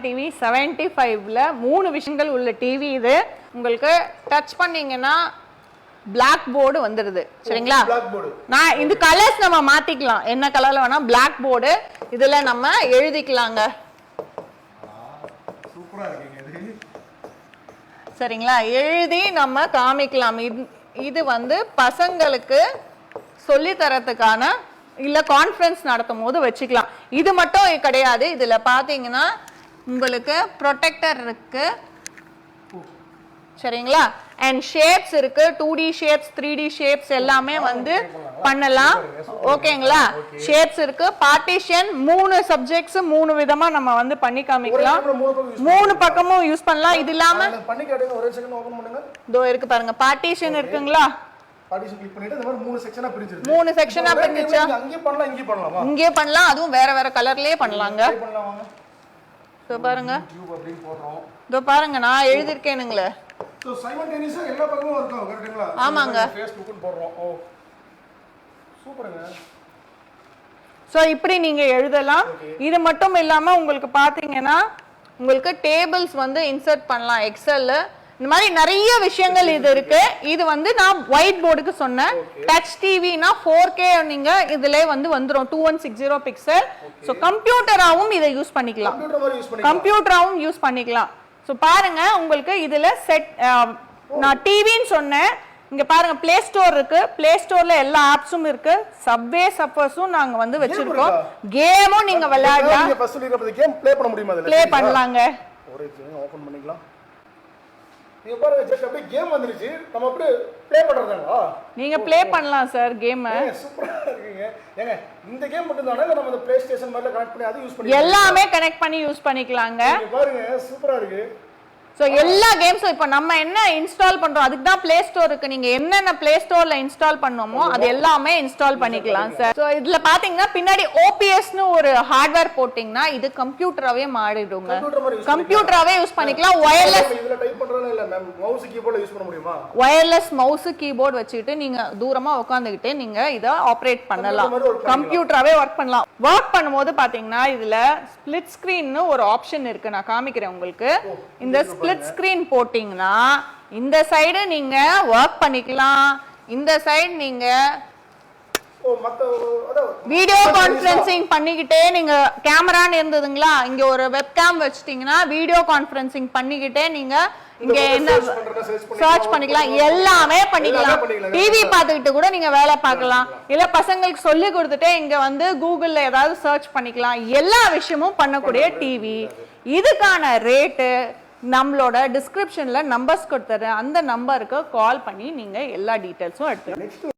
TV 75ல 3 விஷயங்கள் உள்ள TV இது. உங்களுக்கு டச் பண்ணீங்கன்னா பிளாக் போர்டு வந்துருது. சரிங்களா? நான் இந்த கலர்ஸ் நம்ம மாத்திக்கலாம். என்ன கலர்ல வேணா பிளாக் போர்டு. இதுல நம்ம எழுதிக்கலாங்க. சூப்பரா இருக்குங்க இது. சரிங்களா? எழுதி நம்ம காமிக்கலாம். இது வந்து பசங்களுக்கு சொல்லி தரதுக்கான இல்ல கான்ஃபரன்ஸ் நடத்தும் போது வச்சுக்கலாம். இது மட்டும் கிடையாது. இதுல பாத்தீங்கன்னா உங்களுக்கு ப்ரொடெக்டர் இருக்கு. சரிங்களா? அண்ட் ஷேப்ஸ் இருக்கு. 2D ஷேப்ஸ் 3D ஷேப்ஸ் எல்லாமே வந்து பண்ணலாம். ஓகேங்களா? ஷேப்ஸ் இருக்கு. பார்ட்டிஷன் 3 சப்ஜெக்ட்ஸ் 3 விதமா நம்ம வந்து பண்ணி காமிக்கலாம். 3 பக்கமும் யூஸ் பண்ணலாம். இது இல்லாம பண்ணி காட்டுங்க. ஒரே செகண்ட் ஓபன் பண்ணுங்க. இதோ இருக்கு பாருங்க. பார்ட்டிஷன் இருக்குங்களா? பார்ட்டிஷன் கிளிக் பண்ணிட்டு இந்த மாதிரி 3 செக்ஷனா பிரிச்சிருது. 3 செக்ஷனா பிரிஞ்சிச்சா? அங்கே பண்ணலாம், இங்கே பண்ணலாமா? இங்கே பண்ணலாம். அதுவும் வேற வேற கலர்லயே பண்ணலாங்க. பண்ணலாமா? இதோ பாருங்க. டியூப் அப்படியே போடுறோம். இதோ பாருங்க நான் எழுதிருக்கேனுங்களே. சோ சைமல்டேனியஸா எல்லா பக்கமும் இருக்கும். கரெக்ட்டுங்களா? ஆமாங்க. ஃபேஸ்புக்னு போடுறோம். ஓ சூப்பர்ங்க. சோ இப்படி நீங்க எழுதலாம். இது மட்டும் இல்லாம உங்களுக்கு பாத்தீங்கன்னா உங்களுக்கு டேபிள்ஸ் வந்து இன்சர்ட் பண்ணலாம் எக்ஸல்ல. இந்த மாதிரி நிறைய விஷயங்கள் இது இருக்கு. இது வந்து நான் ஒயிட் போர்டுக்கு சொன்னேன். டச் டிவினா 4K நீங்க இதுல வந்து வந்துரும் 2160 பிக்சல். சோ கம்ப்யூட்டராவும் இதை யூஸ் பண்ணிக்கலாம். கம்ப்யூட்டராவும் யூஸ் பண்ணிக்கலாம். சோ பாருங்க உங்களுக்கு இதுல செட் நான் டிவின்னு சொன்னேன். இங்க பாருங்க பிளே ஸ்டோர் இருக்கு. பிளே ஸ்டோர்ல எல்லா ஆப்ஸும் இருக்கு. சப்வே சர்ஃபர்ஸும் நாங்க வந்து வச்சிருக்கோம். கேமும் நீங்க விளையாடலாம். நீங்க ஃபர்ஸ்ட் சொல்லிருப்பது கேம் ப்ளே பண்ண முடியுமா அதுல? ப்ளே பண்ணலாங்க. ஒரே செகண்ட் ஓபன் பண்ணிக்கலாம். நீங்க பாருங்க ஜஸ்ட் அப்படியே கேம் வந்துருச்சு. நம்ம அப்படியே ப்ளே பண்றதாங்களா? நீங்க ப்ளே பண்ணலாம் சார் கேம். சூப்பரா இருக்குங்க. ஏங்க இந்த கேம் மட்டும் தானே நம்ம அந்த பிளே ஸ்டேஷன் மாதிரில கனெக்ட் பண்ணி அது யூஸ் பண்ணி எல்லாமே கனெக்ட் பண்ணி யூஸ் பண்ணிக்கலாங்க. நீங்க பாருங்க சூப்பரா இருக்கு. சோ எல்லா கேம்ஸும் இப்போ நம்ம என்ன இன்ஸ்டால் பண்றோம் அதுக்கு தான் பிளே ஸ்டோர் இருக்கு. நீங்க என்னென்ன பிளே ஸ்டோர்ல இன்ஸ்டால் பண்ணோமோ அது எல்லாமே இன்ஸ்டால் பண்ணிக்கலாம் சார். சோ இதுல பாத்தீங்கன்னா பின்னாடி OPS னு ஒரு ஹார்ட்வேர் போட்டிங்கன்னா இது கம்ப்யூட்டராவே மாறிடுங்க. கம்ப்யூட்டராவே யூஸ் பண்ணிக்கலாம். வயர்லெஸ் இதுல டைப் பண்றதுல இல்ல மேம் மவுஸ் கீபோர்ட்ல யூஸ் பண்ண முடியுமா? வயர்லெஸ் மவுஸ் கீபோர்ட் வச்சிட்டு நீங்க தூரமா உட்கார்ந்துகிட்டே நீங்க இத ஆபரேட் பண்ணலாம். கம்ப்யூட்டராவே வர்க் பண்ணலாம். வர்க் பண்ணும்போது பாத்தீங்கன்னா இதுல ஸ்ப்ளிட் ஸ்கிரீன் ஒரு ஆப்ஷன் இருக்கு. நான் காமிக்கிறேன் உங்களுக்கு. இந்த ஸ்ப்ளிட் ஸ்கிரீன் போட்டிங்கன்னா இந்த சைடு நீங்க வர்க் பண்ணிக்கலாம். இந்த சைடு நீங்க வீடியோ கான்ஃபரன்சிங் பண்ணிக்கிட்டே நீங்க கேமரான்னு இருந்ததுங்களா இங்க ஒரு வெப்கேம் வச்சிட்டீங்கன்னா வீடியோ கான்ஃபரன்சிங் பண்ணிக்கிட்டே நீங்க இங்க என்ன சர்ச் பண்ணிக்கலாம். எல்லாமே பண்ணிக்கலாம். டிவி பார்த்துக்கிட்டு கூட நீங்க வேலை பார்க்கலாம். இல்ல பசங்களுக்கு சொல்லி கொடுத்துட்டே இங்க வந்து கூகுள்ல ஏதாவது சர்ச் பண்ணிக்கலாம். எல்லா விஷயமும் பண்ணக்கூடிய டிவி. இதுக்கான ரேட்டு நம்மளோட டிஸ்கிரிப்ஷன்ல நம்பர்ஸ் கொடுத்துறேன். அந்த நம்பருக்கு கால் பண்ணி நீங்க எல்லா டீடைல்ஸும் எடுத்துக்கலாம்.